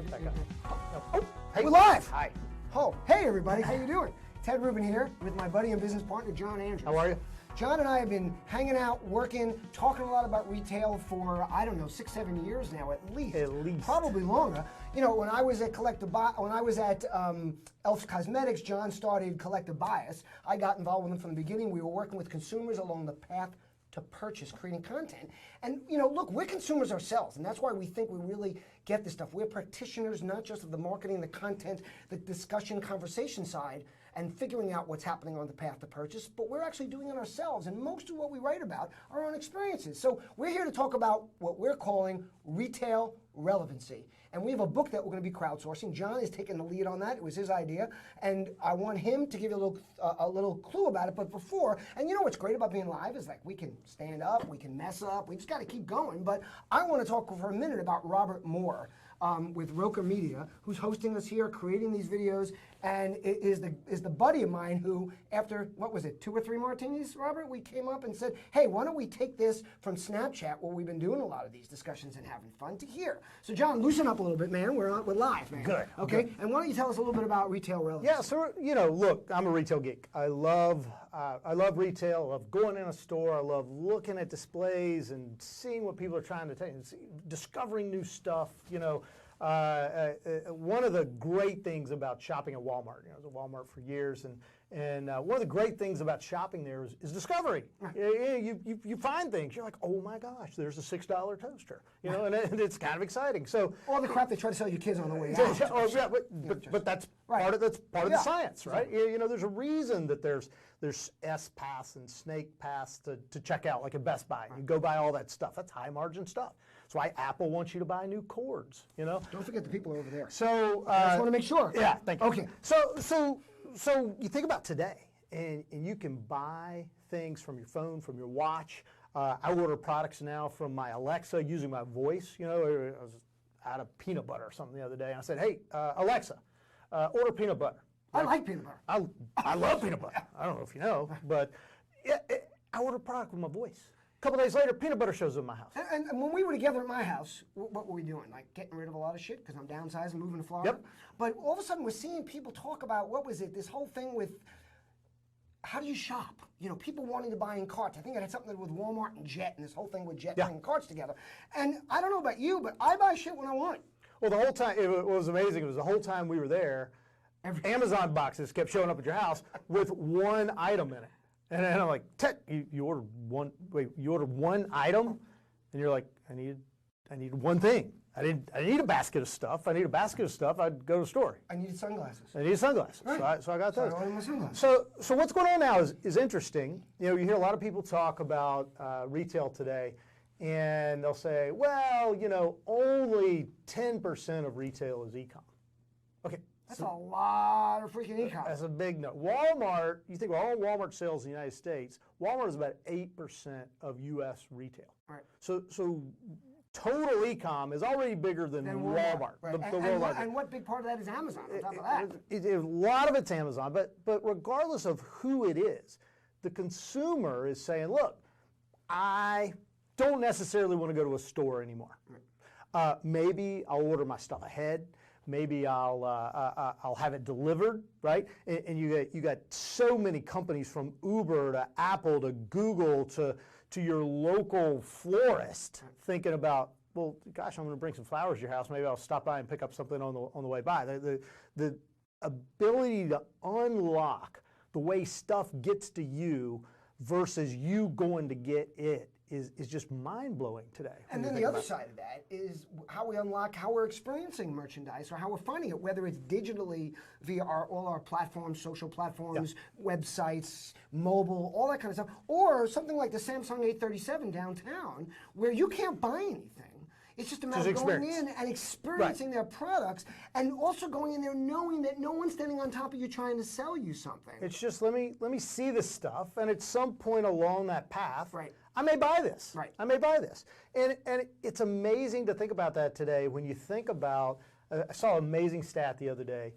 Mark that guy. Oh, hey, we're live. Hi. Oh, hey everybody, how you doing? Ted Rubin here with my buddy and business partner, John Andrews. How are you? John and I have been hanging out, working, talking a lot about retail for, I don't know, 6-7 years now at least. At least. Probably longer. You know, when I was at Elf's Cosmetics, John started Collective Bias. I got involved with him from the beginning. We were working with consumers along the path to purchase, creating content. And you know, look, we're consumers ourselves, and that's why we think we really get this stuff. We're practitioners, not just of the marketing, the content, the discussion, conversation side, and figuring out what's happening on the path to purchase, but we're actually doing it ourselves, and most of what we write about are our own experiences. So we're here to talk about what we're calling retail relevancy. And we have a book that we're going to be crowdsourcing. John is taking the lead on that. It was his idea. And I want him to give you a little clue about it. But before, and you know what's great about being live is like we can stand up, we can mess up, we just got to keep going. But I want to talk for a minute about Robert Moore with Roker Media, who's hosting us here, creating these videos, and is the buddy of mine who, after, what was it, 2 or 3 martinis, Robert, we came up and said, hey, why don't we take this from Snapchat, where we've been doing a lot of these discussions and having fun, to here. So John, loosen up a little bit, man. We're live, man. Good. Okay. Good. And why don't you tell us a little bit about retail relevancy? Yeah. So you know, look, I'm a retail geek. I love retail. I love going in a store. I love looking at displays and seeing what people are trying to take, discovering new stuff. You know, one of the great things about shopping at Walmart. You know, I was at Walmart for years, and one of the great things about shopping there is discovery. Right. You find things. You're like, oh my gosh, there's a $6 toaster. You know, and it's kind of exciting. So all the crap they try to sell your kids on the way out. Oh yeah, but that's part of the science, right? You know, there's a reason that there's S Pass and Snake Pass to check out, like at Best Buy. You go buy all that stuff. That's high margin stuff. That's why Apple wants you to buy new cords. You know. Don't forget the people over there. So I just want to make sure. Yeah, thank you. Okay. So you think about today, and you can buy things from your phone, from your watch. I order products now from my Alexa using my voice. You know, I was out of peanut butter or something the other day, and I said, hey, Alexa, order peanut butter. I like peanut butter. I love peanut butter. I don't know if you know, but I order a product with my voice. A couple days later, peanut butter shows up in my house. And when we were together at my house, what were we doing? Like getting rid of a lot of shit because I'm downsizing, moving to Florida. Yep. But all of a sudden, we're seeing people talk about, what was it? This whole thing with how do you shop? You know, people wanting to buy in carts. I think it had something to do with Walmart and Jet, and this whole thing with Jet bringing carts together. And I don't know about you, but I buy shit when I want it. Well, the whole time, it was amazing. It was the whole time we were there, Amazon boxes kept showing up at your house with one item in it. And I'm like, Ted, you ordered one item? And you're like, I needed one thing. I didn't need a basket of stuff. I need a basket of stuff. I'd go to the store. I needed sunglasses. I needed sunglasses. Right. So I got those. So I ordered my sunglasses. So what's going on now is interesting. You know, you hear a lot of people talk about retail today, and they'll say, well, you know, only 10% of retail is e-com. Okay. That's a lot of freaking e-com. That's a big no. Walmart, you think of all Walmart sales in the United States, Walmart is about 8% of U.S. retail. Right. So total e-com is already bigger than Walmart. Right. And what big part of that is Amazon on top of that? A lot of it's Amazon, but regardless of who it is, the consumer is saying, look, I don't necessarily want to go to a store anymore. Right. Maybe I'll order my stuff ahead. Maybe I'll have it delivered, right? And you got so many companies, from Uber to Apple to Google to your local florist, thinking about, well, gosh, I'm going to bring some flowers to your house. Maybe I'll stop by and pick up something on the way by. The ability to unlock the way stuff gets to you versus you going to get it is just mind-blowing today. And then the other side of that is how we unlock how we're experiencing merchandise, or how we're finding it, whether it's digitally via all our platforms, social platforms, websites, mobile, all that kind of stuff, or something like the Samsung 837 downtown, where you can't buy anything. It's just a matter of going in and experiencing their products, and also going in there knowing that no one's standing on top of you trying to sell you something. It's just, let me see this stuff, and at some point along that path, I may buy this. Right. I may buy this. And it's amazing to think about that today when you think about, I saw an amazing stat the other day.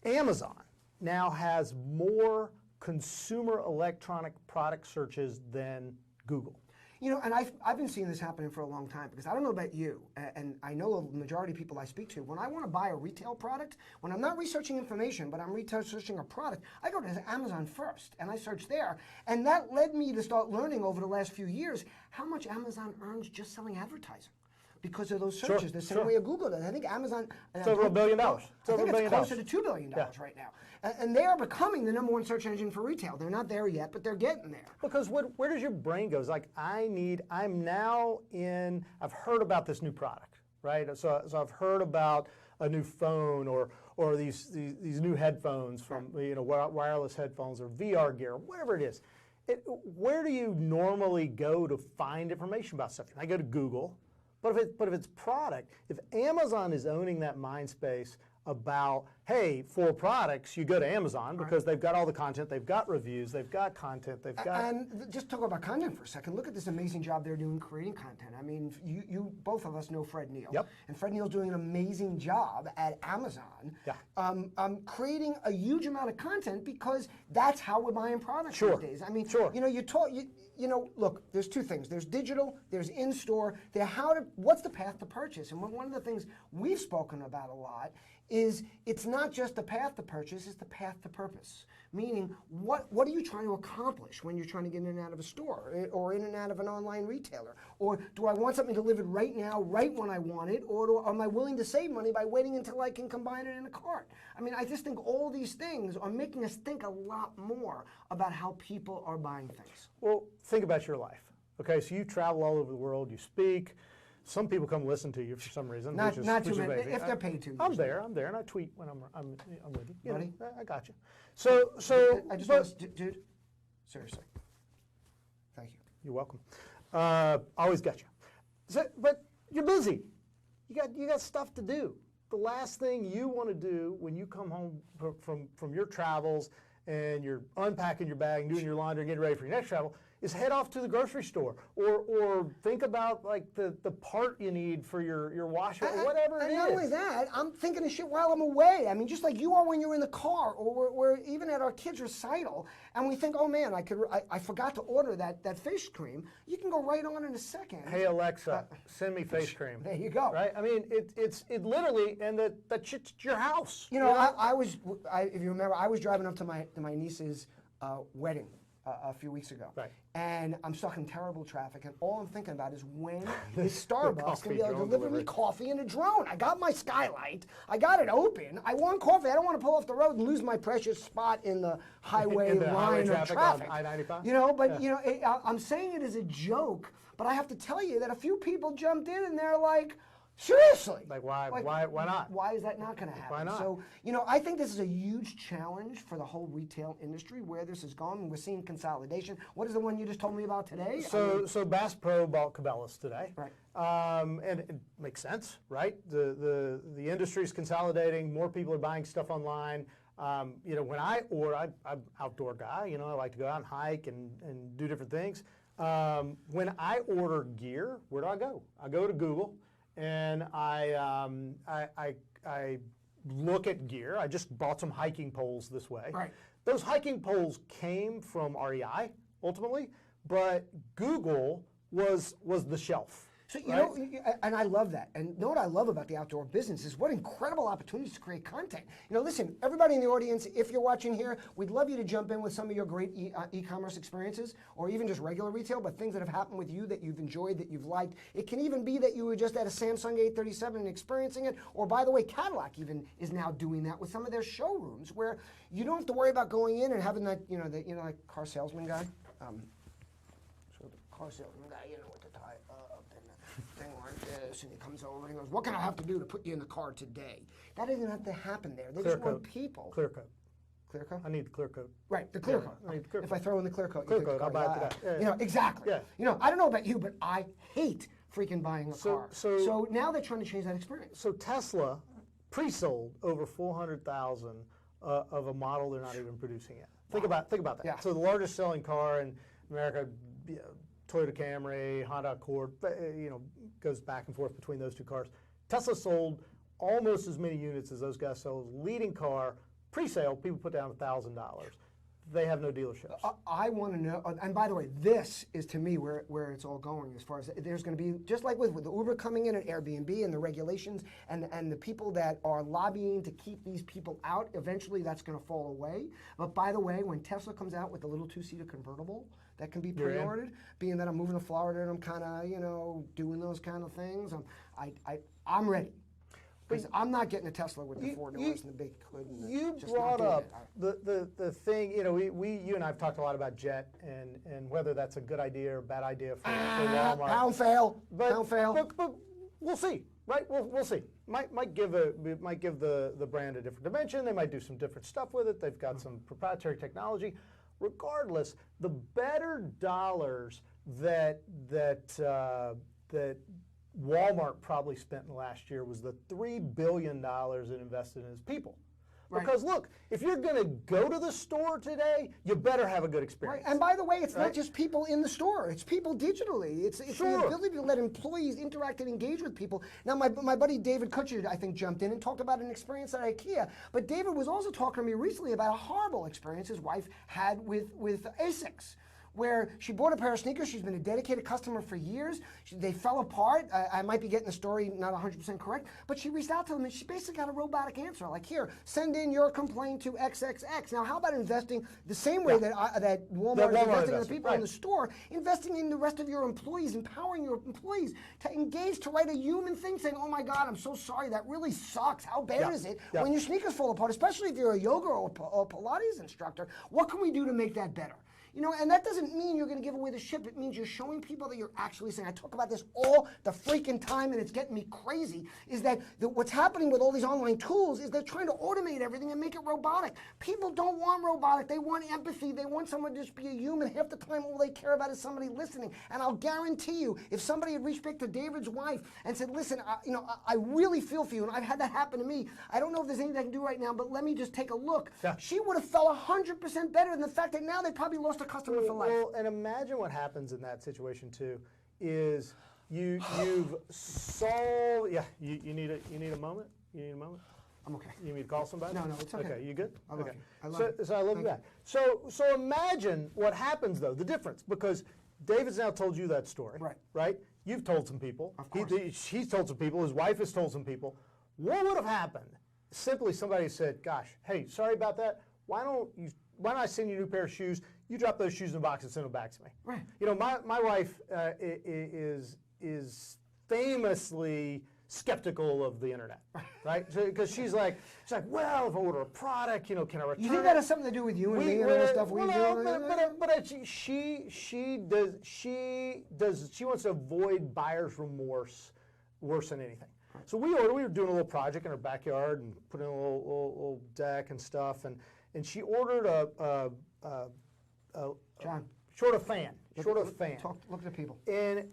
Amazon now has more consumer electronic product searches than Google. You know, and I've been seeing this happening for a long time, because I don't know about you, and I know the majority of people I speak to, when I want to buy a retail product, when I'm not researching information, but I'm researching a product, I go to Amazon first, and I search there. And that led me to start learning over the last few years how much Amazon earns just selling advertising, because of those searches, the same way Google does. I think Amazon... It's over $1 billion. I think it's closer to $2 billion right now. And they are becoming the #1 search engine for retail. They're not there yet, but they're getting there. Because where does your brain go? It's like, I'm now in, I've heard about this new product, right? So I've heard about a new phone or these new headphones from, you know, wireless headphones or VR gear, whatever it is. Where do you normally go to find information about stuff? I go to Google. But if it's product, if Amazon is owning that mind space about, hey, for products, you go to Amazon because they've got all the content, they've got reviews, they've got content, they've got... And just talk about content for a second. Look at this amazing job they're doing creating content. I mean, you both of us know Fred Neal. Yep. And Fred Neal's doing an amazing job at Amazon creating a huge amount of content, because that's how we're buying products these days. I mean, you know, you know, look, there's two things. There's digital, there's in-store. What's the path to purchase? And one of the things we've spoken about a lot is it's not just the path to purchase, it's the path to purpose. Meaning, what are you trying to accomplish when you're trying to get in and out of a store or in and out of an online retailer? Or do I want something delivered right now, right when I want it? Or am I willing to save money by waiting until I can combine it in a cart? I mean, I just think all these things are making us think a lot more about how people are buying things. Well, think about your life. Okay, so you travel all over the world, you speak. Some people come listen to you for some reason. Not too many, amazing. if they're paid to. I'm there, and I tweet when I'm with you. You Buddy? know, I got you. So I just want to, dude, seriously, thank you. You're welcome. Always got you. So, but you're busy. You got stuff to do. The last thing you want to do when you come home from your travels and you're unpacking your bag, and doing your laundry, and getting ready for your next travel, is head off to the grocery store, or think about like the part you need for your washer, or whatever it is. And not only that, I'm thinking of shit while I'm away. I mean, just like you are when you're in the car, or we're even at our kids' recital, and we think, oh man, I forgot to order that face cream. You can go right on in a second. Hey Alexa, send me face cream. There you go. Right? I mean, it literally, and that shit's your house. You know, if you remember, I was driving up to my niece's wedding a few weeks ago. Right. And I'm stuck in terrible traffic, and all I'm thinking about is when is Starbucks going to be able to deliver me coffee in a drone? I got my skylight, I got it open, I want coffee, I don't want to pull off the road and lose my precious spot in the highway line of traffic. On I-95? You know, but you know, I'm saying it as a joke, but I have to tell you that a few people jumped in and they're like, seriously? Like why not? Why is that not going to happen? Why not? So, you know, I think this is a huge challenge for the whole retail industry, where this has gone. We're seeing consolidation. What is the one you just told me about today? So Bass Pro bought Cabela's today. Right. And it makes sense, right? The industry's consolidating. More people are buying stuff online. You know, when I'm an outdoor guy. You know, I like to go out and hike and do different things. When I order gear, where do I go? I go to Google. And I look at gear. I just bought some hiking poles this way. Right. Those hiking poles came from REI ultimately, but Google was the shelf. So, you know, and I love that. And know what I love about the outdoor business is what incredible opportunities to create content. You know, listen, everybody in the audience, if you're watching here, we'd love you to jump in with some of your great e-commerce experiences, or even just regular retail, but things that have happened with you that you've enjoyed, that you've liked. It can even be that you were just at a Samsung 837 and experiencing it, or by the way, Cadillac even is now doing that with some of their showrooms, where you don't have to worry about going in and having that, like car salesman guy. So the car salesman guy, you know, with the tie up and the thing like this, and he comes over and he goes, what can I have to do to put you in the car today? That doesn't have to happen there. They just want people. Clear coat. Clear coat? I need the clear coat. Right, the clear coat. I need the clear If coat. I throw in the clear coat, Clear you take coat, the I'll car. buy it today. You know, exactly. Yeah. You know, I don't know about you, but I hate freaking buying a car. So now they're trying to change that experience. So Tesla pre-sold over 400,000 of a model they're not even producing yet. Think about that. Yeah. So the largest selling car in America, Toyota Camry, Honda Accord, goes back and forth between those two cars. Tesla sold almost as many units as those guys sold. Leading car, pre-sale, people put down $1,000. they have no dealerships. I want to know, and by the way, this is to me where it's all going as far as there's going to be, just like with the Uber coming in and Airbnb and the regulations and the people that are lobbying to keep these people out, eventually that's going to fall away. But by the way, when Tesla comes out with the little two-seater convertible that can be pre-ordered, being that I'm moving to Florida and I'm kind of, you know, doing those kind of things, I'm ready. Because I'm not getting a Tesla with the 4 doors and the big hood. And you brought up the thing, you know, you and I have talked a lot about Jet and whether that's a good idea or bad idea for Walmart. Pound fail. But we'll see, right? We'll see. Might give the brand a different dimension. They might do some different stuff with it. They've got some proprietary technology. Regardless, the better dollars that Walmart probably spent in the last year was the $3 billion it invested in its people. Right. Because look, if you're going to go to the store today, you better have a good experience. Right. And by the way, it's not just people in the store; it's people digitally. It's the ability to let employees interact and engage with people. Now, my buddy David Kutcher, I think, jumped in and talked about an experience at IKEA. But David was also talking to me recently about a horrible experience his wife had with ASICS, where she bought a pair of sneakers. She's been a dedicated customer for years. They fell apart. I might be getting the story not 100% correct, but she reached out to them and she basically got a robotic answer, like, here, send in your complaint to XXX. Now, how about investing the same way that Walmart is investing in the people in the store, investing in the rest of your employees, empowering your employees to engage, to write a human thing saying, oh my God, I'm so sorry, that really sucks. How bad is it when your sneakers fall apart, especially if you're a yoga or Pilates instructor? What can we do to make that better? You know, and that doesn't mean you're going to give away the ship. It means you're showing people that you're actually saying. I talk about this all the freaking time, and it's getting me crazy, is that what's happening with all these online tools is they're trying to automate everything and make it robotic. People don't want robotic. They want empathy. They want someone to just be a human. Half the time, all they care about is somebody listening. And I'll guarantee you, if somebody had reached back to David's wife and said, listen, I really feel for you, and I've had that happen to me. I don't know if there's anything I can do right now, but let me just take a look. Yeah. She would have felt 100% better than the fact that now they probably lost a customer for life. Well, and imagine what happens in that situation too, is you've solved. Yeah, you need a moment. You need a moment. I'm okay. You need me to call somebody? No, it's okay. Okay, you good? I love okay. you. So I love you back. So imagine what happens though, the difference, because David's now told you that story. Right? You've told some people. Of course. He's told some people. His wife has told some people. What would have happened? Simply somebody said, gosh, hey, sorry about that. Why don't I send you a new pair of shoes? You drop those shoes in a box and send them back to me. Right. You know, my wife is famously skeptical of the internet, right? Because she's like, well, if I order a product, you know, can I return it? You think that has something to do with you and me and all the stuff we do? But she wants to avoid buyer's remorse worse than anything. Right. So we were doing a little project in her backyard and put in a little deck and stuff, and she ordered a John. Short of fan. Look at the people. And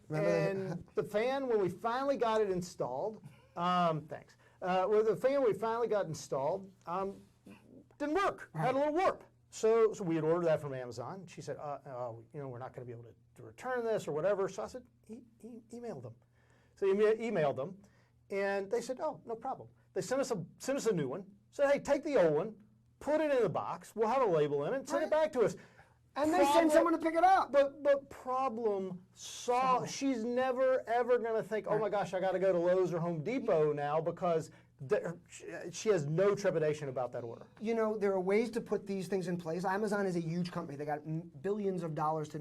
the fan, when we finally got it installed, thanks. Well, the fan we finally got installed didn't work. Had a little warp. So we had ordered that from Amazon. She said, you know, we're not going to be able to return this or whatever. So I said, email them. So emailed them, and they said, oh, no problem. They sent us a new one. Said, hey, take the old one, put it in the box. We'll have a label in it, and send it back to us. And they send someone to pick it up. But problem solved. She's never, ever going to think, oh my gosh, I got to go to Lowe's or Home Depot now, because she has no trepidation about that order. You know, there are ways to put these things in place. Amazon is a huge company. They got billions of dollars to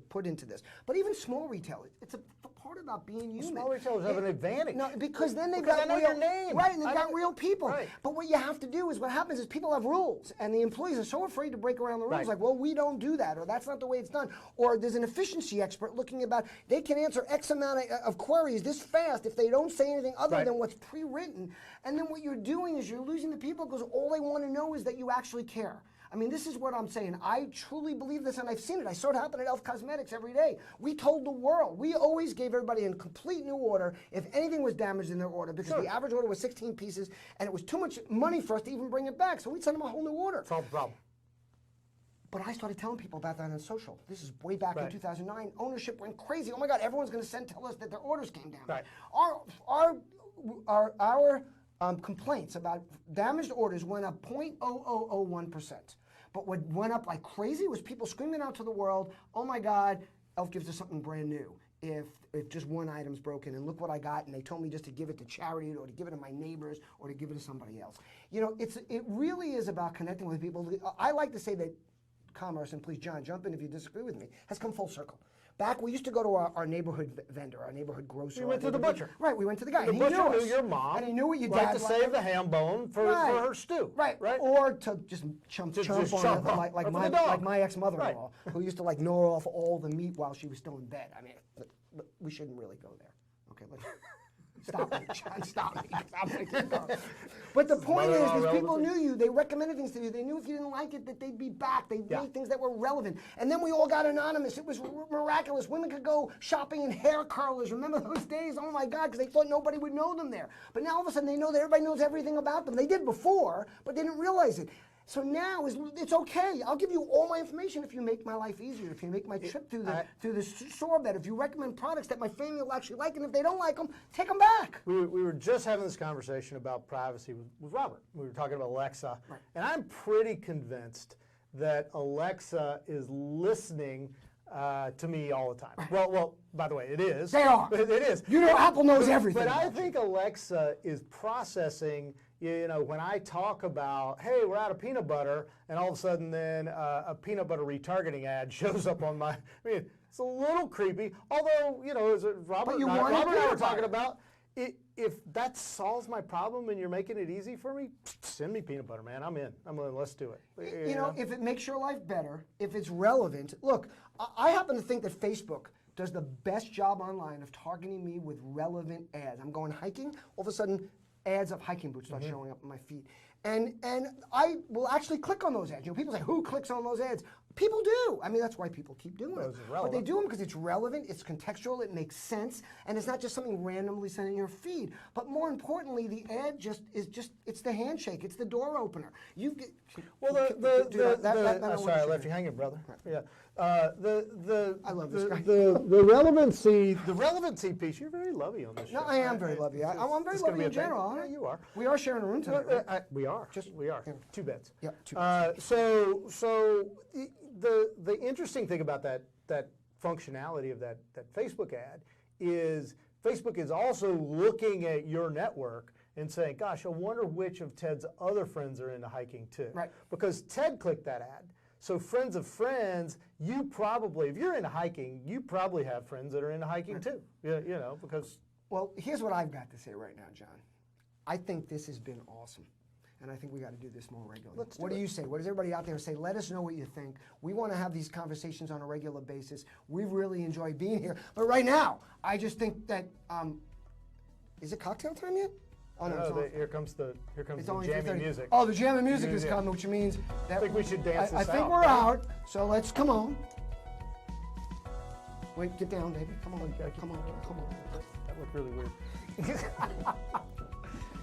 put into this. But even small retailers, it's a part about being human. Small retailers have an advantage. No, because then they've got real name. Right, and they've got real people. Right. But what you have to do is, what happens is people have rules, and the employees are so afraid to break around the rules. Right. Like, well, we don't do that, or that's not the way it's done. Or there's an efficiency expert looking about, they can answer X amount of queries this fast if they don't say anything other than what's pre-written. And then what you're doing is you're losing the people, because all they want to know is that you actually care. I mean, this is what I'm saying. I truly believe this, and I've seen it. I saw it happen at Elf Cosmetics every day. We told the world. We always gave everybody a complete new order if anything was damaged in their order, because the average order was 16 pieces, and it was too much money for us to even bring it back. So we'd send them a whole new order. Solve the problem. But I started telling people about that on social. This is way back in 2009. Ownership went crazy. Oh my God, everyone's going to tell us that their orders came down. Right. Our complaints about damaged orders went up 0.0001%. But what went up like crazy was people screaming out to the world, oh my God, Elf gives us something brand new. If just one item's broken, and look what I got, and they told me just to give it to charity or to give it to my neighbors or to give it to somebody else. You know, it really is about connecting with people. I like to say that commerce, and please John, jump in if you disagree with me, has come full circle. Back, we used to go to our neighborhood vendor, our neighborhood grocer. We went to the butcher. Right, we went to the guy. The and butcher he knew us, your mom. And he knew what your like dad to save the ham bone for her stew. Right. Or to just chomp on it, like my ex-mother-in-law, who used to like gnaw off all the meat while she was still in bed. I mean, we shouldn't really go there. Okay, stop me, John, stop me. I'm gonna keep going. But the point is, these people knew you. They recommended things to you. They knew if you didn't like it, that they'd be back. They made things that were relevant. And then we all got anonymous. It was miraculous. Women could go shopping in hair curlers. Remember those days? Oh my God, because they thought nobody would know them there. But now all of a sudden they know that everybody knows everything about them. They did before, but they didn't realize it. So now it's okay. I'll give you all my information if you make my life easier, if you make my trip through the store better, if you recommend products that my family will actually like, and if they don't like them, take them back. We were just having this conversation about privacy with Robert. We were talking about Alexa, and I'm pretty convinced that Alexa is listening to me all the time. Well, by the way, it is. They are. It is. You know, Apple knows everything. But I think Alexa is processing, you know, when I talk about, hey, we're out of peanut butter, and all of a sudden then a peanut butter retargeting ad shows up on my, I mean, it's a little creepy, although, you know, as Robert and I were talking about, if that solves my problem and you're making it easy for me, send me peanut butter, man. I'm in. Let's do it. You know, if it makes your life better, if it's relevant. Look, I happen to think that Facebook does the best job online of targeting me with relevant ads. I'm going hiking, all of a sudden ads of hiking boots start showing up on my feed. And I will actually click on those ads. You know, people say, who clicks on those ads? People do. I mean, that's why people keep doing it. But they do them because it's relevant, it's contextual, it makes sense, and it's not just something randomly sent in your feed. But more importantly, the ad it's the handshake, it's the door opener. You get sorry, I left you hanging, brother. Yeah. I love this guy. The relevancy piece. You're very lovely on this show. No, I am very lovely. I'm very lovely in general. Yeah, you are. We are sharing a room tonight. Right? We are. We are. Yeah. 2 beds. Yeah, 2 beds. So the interesting thing about that functionality of that Facebook ad is Facebook is also looking at your network and saying, gosh, I wonder which of Ted's other friends are into hiking too. Right. Because Ted clicked that ad. So friends of friends, you probably, if you're into hiking, you probably have friends that are into hiking too. You know, because... Well, here's what I've got to say right now, John. I think this has been awesome. And I think we got to do this more regularly. What do you say? What does everybody out there say? Let us know what you think. We want to have these conversations on a regular basis. We really enjoy being here. But right now, I just think that, is it cocktail time yet? Oh, no, here comes the jamming music. Oh, the jamming music is coming, which means that I think we should dance this out. I think we're out, so let's come on. Wait, get down, baby. Come on. That looked really weird.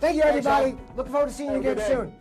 Thank you, everybody. Looking forward to seeing you again soon.